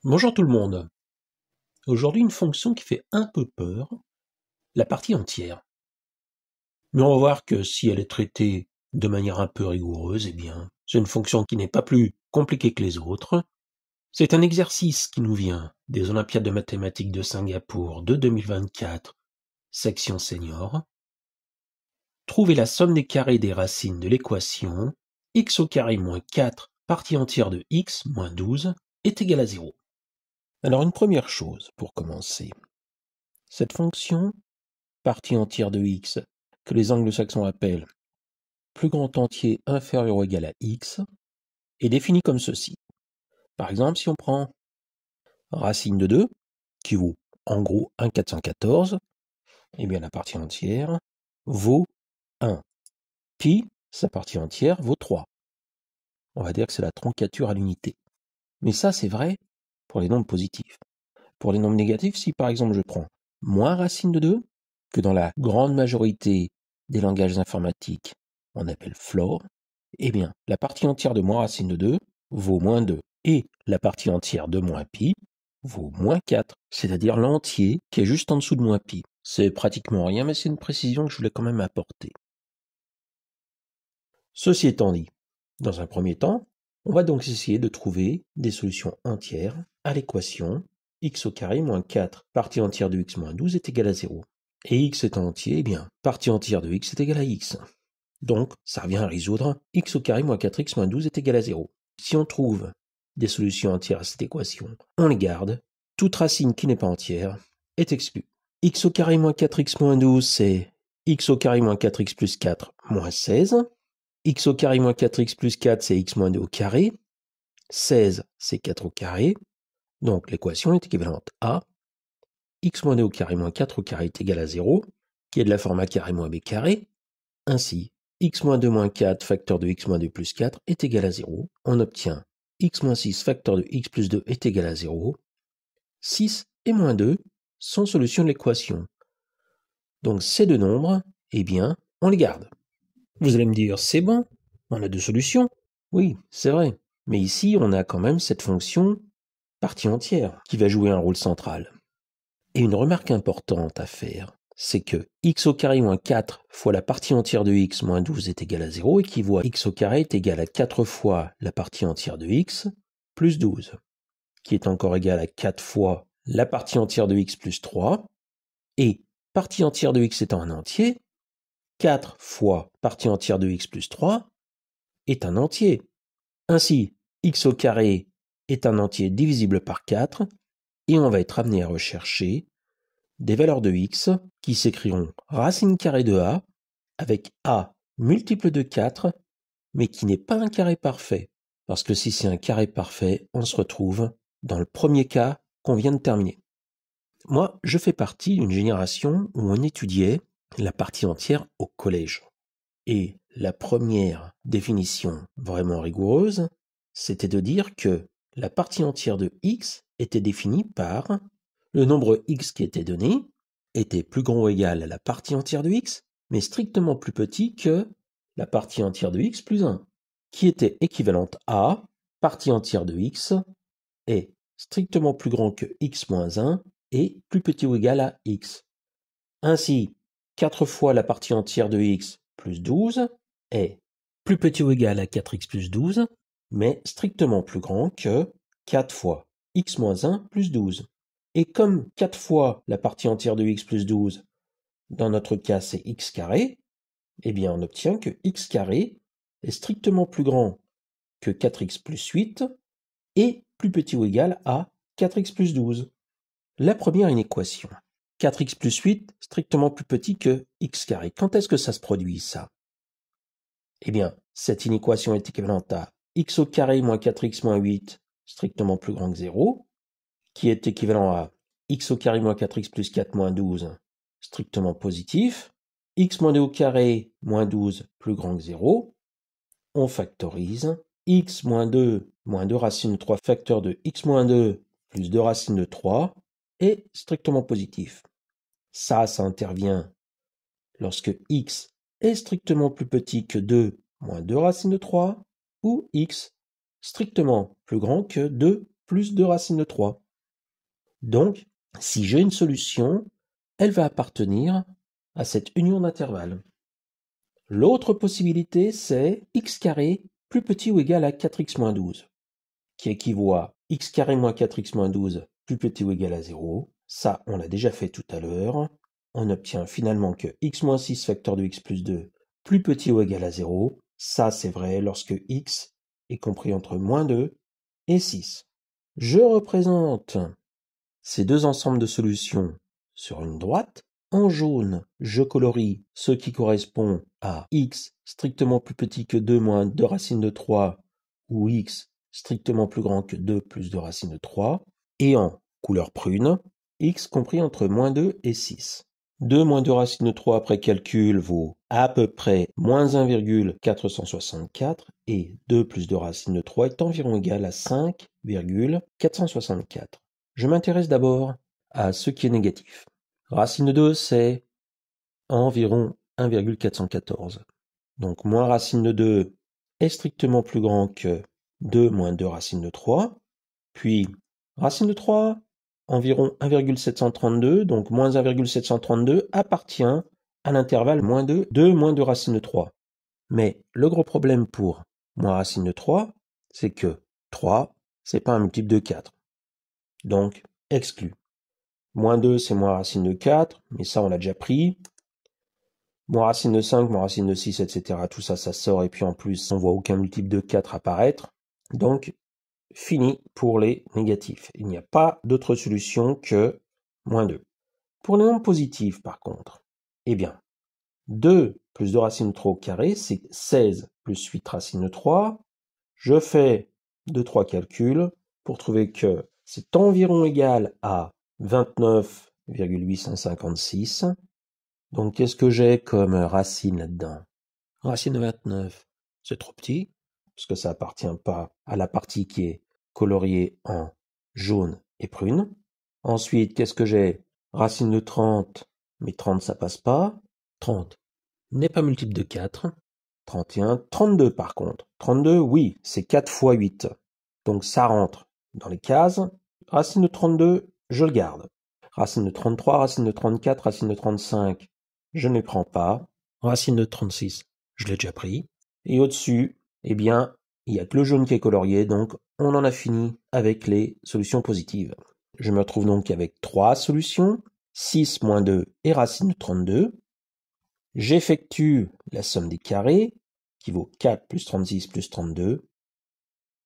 Bonjour tout le monde. Aujourd'hui, une fonction qui fait un peu peur, la partie entière. Mais on va voir que si elle est traitée de manière un peu rigoureuse, eh bien, c'est une fonction qui n'est pas plus compliquée que les autres. C'est un exercice qui nous vient des Olympiades de mathématiques de Singapour de 2024, section senior. Trouvez la somme des carrés des racines de l'équation x au carré moins 4 partie entière de x moins 12 est égal à 0. Alors une première chose pour commencer. Cette fonction, partie entière de x, que les anglo-saxons appellent plus grand entier inférieur ou égal à x, est définie comme ceci. Par exemple, si on prend racine de 2, qui vaut en gros 1/414, eh bien la partie entière vaut 1. Pi, sa partie entière, vaut 3. On va dire que c'est la troncature à l'unité. Mais ça, c'est vrai pour les nombres positifs. Pour les nombres négatifs, si par exemple je prends moins racine de 2, que dans la grande majorité des langages informatiques, on appelle floor, eh bien, la partie entière de moins racine de 2 vaut moins 2. Et la partie entière de moins pi vaut moins 4, c'est-à-dire l'entier qui est juste en dessous de moins pi. C'est pratiquement rien, mais c'est une précision que je voulais quand même apporter. Ceci étant dit, dans un premier temps, on va donc essayer de trouver des solutions entières à l'équation x au carré moins 4 partie entière de x moins 12 est égal à 0. Et x étant entier, eh bien, partie entière de x est égale à x. Donc, ça revient à résoudre x au carré moins 4x moins 12 est égal à 0. Si on trouve des solutions entières à cette équation, on les garde. Toute racine qui n'est pas entière est exclue. X au carré moins 4x moins 12, c'est x au carré moins 4x plus 4 moins 16. X au carré moins 4x plus 4, c'est x moins 2 au carré. 16, c'est 4 au carré. Donc, l'équation est équivalente à x moins 2 au carré moins 4 au carré est égal à 0, qui est de la forme a carré moins b carré. Ainsi, x moins 2 moins 4 facteur de x moins 2 plus 4 est égal à 0. On obtient x moins 6 facteur de x plus 2 est égal à 0. 6 et moins 2 sont solutions de l'équation. Donc ces deux nombres, eh bien, on les garde. Vous allez me dire, c'est bon, on a deux solutions. Oui, c'est vrai. Mais ici, on a quand même cette fonction partie entière qui va jouer un rôle central. Et une remarque importante à faire, c'est que x au carré moins 4 fois la partie entière de x moins 12 est égal à 0, équivaut à x au carré est égal à 4 fois la partie entière de x plus 12, qui est encore égal à 4 fois la partie entière de x plus 3, et partie entière de x étant un entier, 4 fois partie entière de x plus 3 est un entier. Ainsi, x au carré est un entier divisible par 4, et on va être amené à rechercher des valeurs de x qui s'écriront racine carrée de a avec a multiple de 4, mais qui n'est pas un carré parfait. Parce que si c'est un carré parfait, on se retrouve dans le premier cas qu'on vient de terminer. Moi, je fais partie d'une génération où on étudiait la partie entière au collège. Et la première définition vraiment rigoureuse, c'était de dire que la partie entière de x était définie par le nombre x qui était donné était plus grand ou égal à la partie entière de x, mais strictement plus petit que la partie entière de x plus 1, qui était équivalente à partie entière de x est strictement plus grand que x moins 1 et plus petit ou égal à x. Ainsi, 4 fois la partie entière de x plus 12 est plus petit ou égal à 4x plus 12, mais strictement plus grand que 4 fois x moins 1 plus 12. Et comme 4 fois la partie entière de x plus 12, dans notre cas c'est x carré, eh bien on obtient que x carré est strictement plus grand que 4x plus 8 et plus petit ou égal à 4x plus 12. La première est une équation. 4x plus 8, strictement plus petit que x carré. Quand est-ce que ça se produit, ça? Eh bien, cette inéquation est équivalente à x au carré moins 4x moins 8, strictement plus grand que 0, qui est équivalent à x au carré moins 4x plus 4 moins 12, strictement positif, x moins 2 au carré moins 12 plus grand que 0. On factorise x moins 2 racine de 3 facteur de x moins 2 plus 2 racine de 3 est strictement positif. Ça intervient lorsque x est strictement plus petit que 2 moins 2 racine de 3 ou x strictement plus grand que 2 plus 2 racine de 3. Donc, si j'ai une solution, elle va appartenir à cette union d'intervalles. L'autre possibilité, c'est x carré plus petit ou égal à 4x moins 12, qui équivaut à x carré moins 4x moins 12 plus petit ou égal à 0. Ça, on l'a déjà fait tout à l'heure. On obtient finalement que x moins 6 facteur de x plus 2 plus petit ou égal à 0. Ça, c'est vrai lorsque x est compris entre moins 2 et 6. Je représente ces deux ensembles de solutions sur une droite. En jaune, je colorie ce qui correspond à x strictement plus petit que 2 moins 2 racine de 3 ou x strictement plus grand que 2 plus 2 racine de 3. Et en couleur prune, x compris entre moins 2 et 6. 2 moins 2 racine de 3 après calcul vaut à peu près moins 1,464 et 2 plus 2 racine de 3 est environ égal à 5,464. Je m'intéresse d'abord à ce qui est négatif. Racine de 2, c'est environ 1,414. Donc, moins racine de 2 est strictement plus grand que 2 moins 2 racine de 3. Puis, racine de 3, environ 1,732. Donc, moins 1,732 appartient à l'intervalle moins 2, 2 moins 2 racine de 3. Mais le gros problème pour moins racine de 3, c'est que 3, c'est pas un multiple de 4. Donc, exclu. Moins 2, c'est moins racine de 4, mais ça, on l'a déjà pris. Moins racine de 5, moins racine de 6, etc. Tout ça, ça sort, et puis en plus, on voit aucun multiple de 4 apparaître. Donc, fini pour les négatifs. Il n'y a pas d'autre solution que moins 2. Pour les nombres positifs, par contre, eh bien, 2 plus 2 racine de 3 au carré, c'est 16 plus 8 racine de 3. Je fais 2-3 calculs pour trouver que c'est environ égal à 29,856. Donc, qu'est-ce que j'ai comme racine là-dedans? Racine de 29, c'est trop petit, parce que ça appartient pas à la partie qui est coloriée en jaune et prune. Ensuite, qu'est-ce que j'ai? Racine de 30, mais 30, ça passe pas. 30 n'est pas multiple de 4. 31, 32 par contre. 32, oui, c'est 4 fois 8. Donc, ça rentre dans les cases. Racine de 32, je le garde. Racine de 33, racine de 34, racine de 35, je ne les prends pas. Racine de 36, je l'ai déjà pris. Et au-dessus, eh bien, il n'y a que le jaune qui est colorié, donc on en a fini avec les solutions positives. Je me retrouve donc avec 3 solutions, 6 moins 2 et racine de 32. J'effectue la somme des carrés, qui vaut 4 plus 36 plus 32.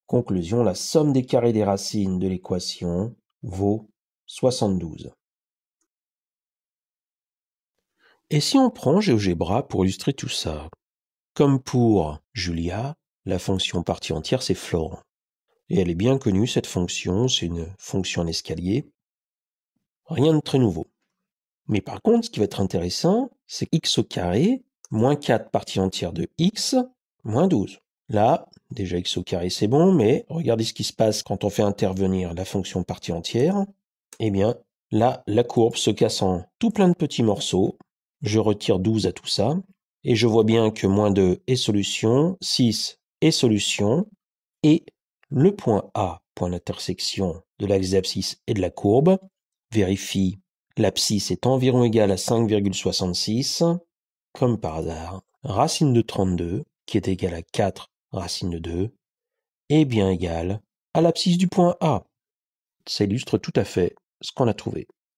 Conclusion, la somme des carrés des racines de l'équation vaut 72. Et si on prend GeoGebra pour illustrer tout ça? Comme pour Julia, la fonction partie entière, c'est Florent. Et elle est bien connue, cette fonction, c'est une fonction en escalier. Rien de très nouveau. Mais par contre, ce qui va être intéressant, c'est x au carré, moins 4 partie entière de x, moins 12. Là, déjà x au carré, c'est bon, mais regardez ce qui se passe quand on fait intervenir la fonction partie entière. Eh bien, là, la courbe se casse en tout plein de petits morceaux. Je retire 12 à tout ça, et je vois bien que moins 2 est solution, 6 est solution, et le point A, point d'intersection de l'axe d'abscisse et de la courbe, vérifie l'abscisse est environ égale à 5,66, comme par hasard, racine de 32, qui est égale à 4 racine de 2, est bien égale à l'abscisse du point A. Ça illustre tout à fait ce qu'on a trouvé.